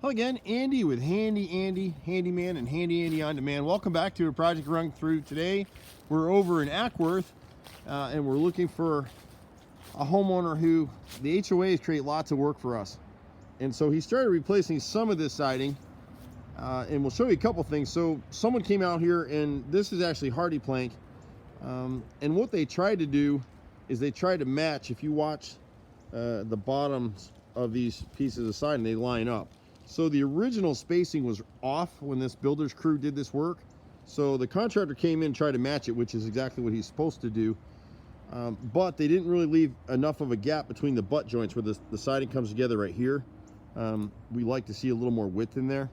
Hello again, Andy with Handy Andy, Handyman and Handy Andy on Demand. Welcome back to a project run through today. We're over in Acworth and we're looking for a homeowner who the HOAs create lots of work for us. And so he started replacing some of this siding and we'll show you a couple things. So someone came out here, and this is actually HardiePlank. And what they tried to do is they tried to match, if you watch the bottoms of these pieces of siding, they line up. So the original spacing was off when this builder's crew did this work. So the contractor came in and tried to match it, which is exactly what he's supposed to do. But they didn't really leave enough of a gap between the butt joints where the siding comes together right here. We like to see a little more width in there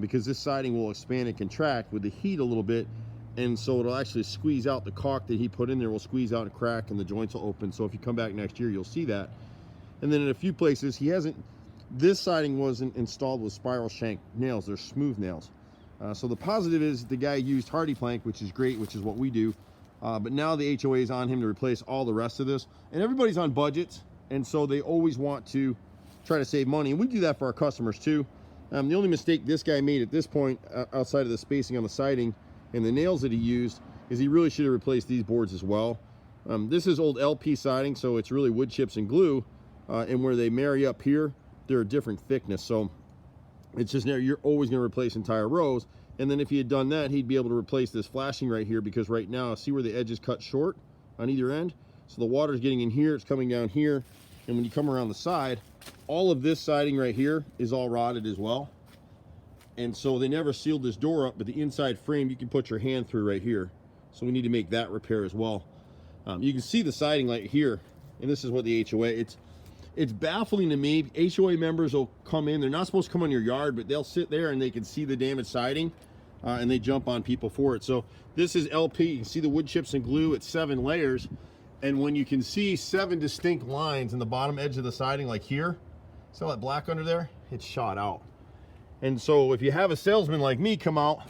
because this siding will expand and contract with the heat a little bit. And so it'll actually squeeze out the caulk that he put in there, will squeeze out and crack, and the joints will open. So if you come back next year, you'll see that. And then in a few places, this siding wasn't installed with spiral shank nails. They're smooth nails. So the positive is the guy used HardiePlank, which is great, which is what we do. But now the HOA is on him to replace all the rest of this. And everybody's on budgets, and so they always want to try to save money. And we do that for our customers too. The only mistake this guy made at this point, outside of the spacing on the siding and the nails that he used, is he really should have replaced these boards as well. This is old LP siding, so it's really wood chips and glue. And where they marry up here, they're a different thickness, so it's just you're always going to replace entire rows. And then if he had done that, he'd be able to replace this flashing right here, because right now, see where the edges cut short on either end? So the water's getting in here, it's coming down here, and when you come around the side, all of this siding right here is all rotted as well. And so they never sealed this door up, but the inside frame you can put your hand through right here. So we need to make that repair as well. You can see the siding right here, and this is what the HOA, it's baffling to me. HOA members will come in, they're not supposed to come on your yard, but they'll sit there and they can see the damaged siding and they jump on people for it. So this is LP, you can see the wood chips and glue, it's 7 layers. And when you can see 7 distinct lines in the bottom edge of the siding, like here, see that black under there? It's shot out. And so if you have a salesman like me come out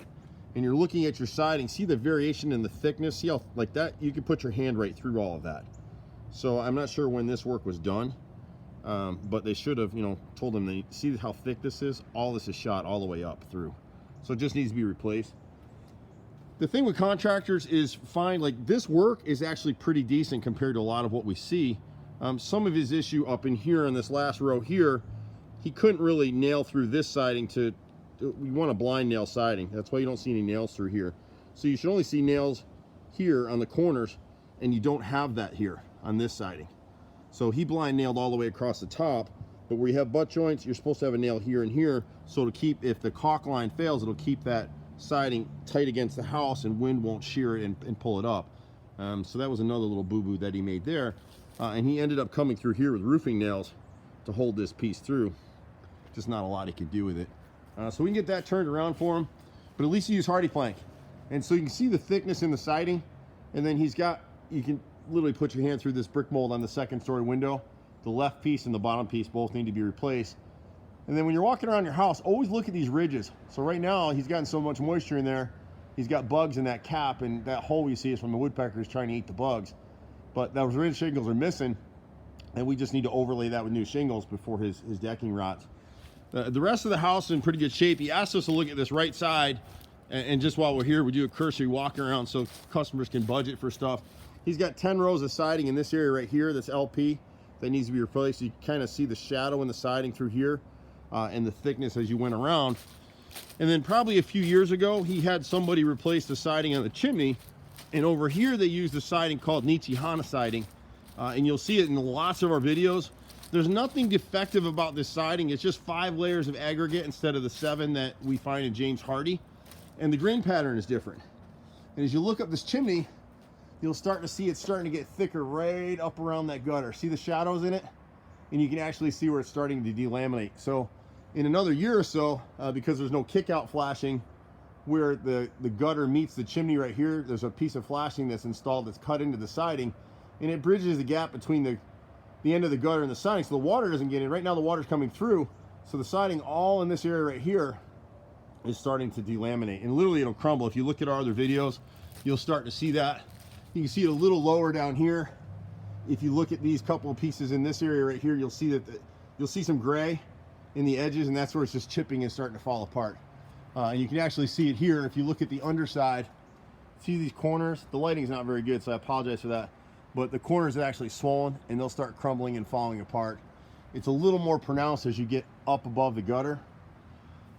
and you're looking at your siding, see the variation in the thickness, see how like that, you can put your hand right through all of that. So I'm not sure when this work was done. But they should have, told them, they see how thick this is. All this is shot all the way up through, so it just needs to be replaced. The thing with contractors is, fine, like this work is actually pretty decent compared to a lot of what we see. Some of his issue up in here on this last row here, he couldn't really nail through this siding. We want a blind nail siding, that's why you don't see any nails through here. So you should only see nails here on the corners, and you don't have that here on this siding. So he blind nailed all the way across the top, but where you have butt joints, you're supposed to have a nail here and here, so to keep, if the caulk line fails, it'll keep that siding tight against the house and wind won't shear it and pull it up. So that was another little boo-boo that he made there. And he ended up coming through here with roofing nails to hold this piece through. Just not a lot he could do with it. So we can get that turned around for him, but at least he used HardiePlank. And so you can see the thickness in the siding, and then you can literally put your hand through this brick mold on the 2nd story window. The left piece and the bottom piece both need to be replaced. And then when you're walking around your house, always look at these ridges. So right now he's gotten so much moisture in there, he's got bugs in that cap, and that hole you see is from the woodpeckers trying to eat the bugs. But those ridge shingles are missing, and we just need to overlay that with new shingles before his decking rots. The rest of the house is in pretty good shape. He asked us to look at this right side, and just while we're here, we do a cursory walk around so customers can budget for stuff. He's got 10 rows of siding in this area right here that's LP that needs to be replaced. You kind of see the shadow in the siding through here and the thickness as you went around. And then probably a few years ago, he had somebody replace the siding on the chimney. And over here, they use the siding called Nichihana siding. And you'll see it in lots of our videos. There's nothing defective about this siding. It's just 5 layers of aggregate instead of the 7 that we find in James Hardie. And the grain pattern is different. And as you look up this chimney, you'll start to see it's starting to get thicker right up around that gutter. See the shadows in it? And you can actually see where it's starting to delaminate. So in another year or so, because there's no kick out flashing, where the gutter meets the chimney right here, there's a piece of flashing that's installed that's cut into the siding, and it bridges the gap between the end of the gutter and the siding, so the water doesn't get in. Right now the water's coming through, so the siding all in this area right here is starting to delaminate, and literally it'll crumble. If you look at our other videos, you'll start to see that. You can see it a little lower down here. If you look at these couple of pieces in this area right here, you'll see that you'll see some gray, in the edges, and that's where it's just chipping and starting to fall apart. And you can actually see it here. If you look at the underside, see these corners? The lighting's not very good, so I apologize for that. But the corners are actually swollen, and they'll start crumbling and falling apart. It's a little more pronounced as you get up above the gutter.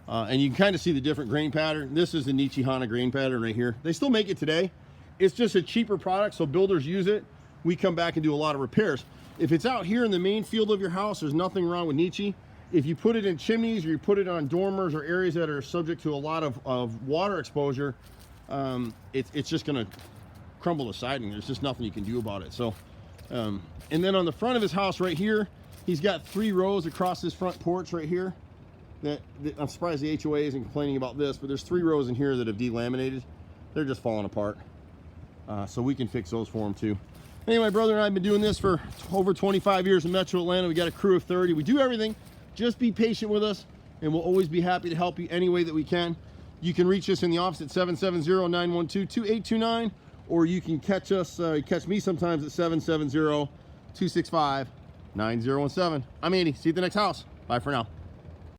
And you can kind of see the different grain pattern. This is the Nichihana grain pattern right here. They still make it today. It's just a cheaper product, so builders use it. We come back and do a lot of repairs. If it's out here in the main field of your house, there's nothing wrong with Nichi. If you put it in chimneys or you put it on dormers or areas that are subject to a lot of water exposure, it's just gonna crumble the siding. There's just nothing you can do about it. So, and then on the front of his house right here, he's got 3 rows across his front porch right here. That I'm surprised the HOA isn't complaining about this, but there's 3 rows in here that have delaminated. They're just falling apart. So we can fix those for him too. Anyway, brother and I have been doing this for over 25 years in Metro Atlanta. We got a crew of 30. We do everything. Just be patient with us, and we'll always be happy to help you any way that we can. You can reach us in the office at 770-912-2829, or you can catch me sometimes at 770-265-9017. I'm Andy. See you at the next house. Bye for now.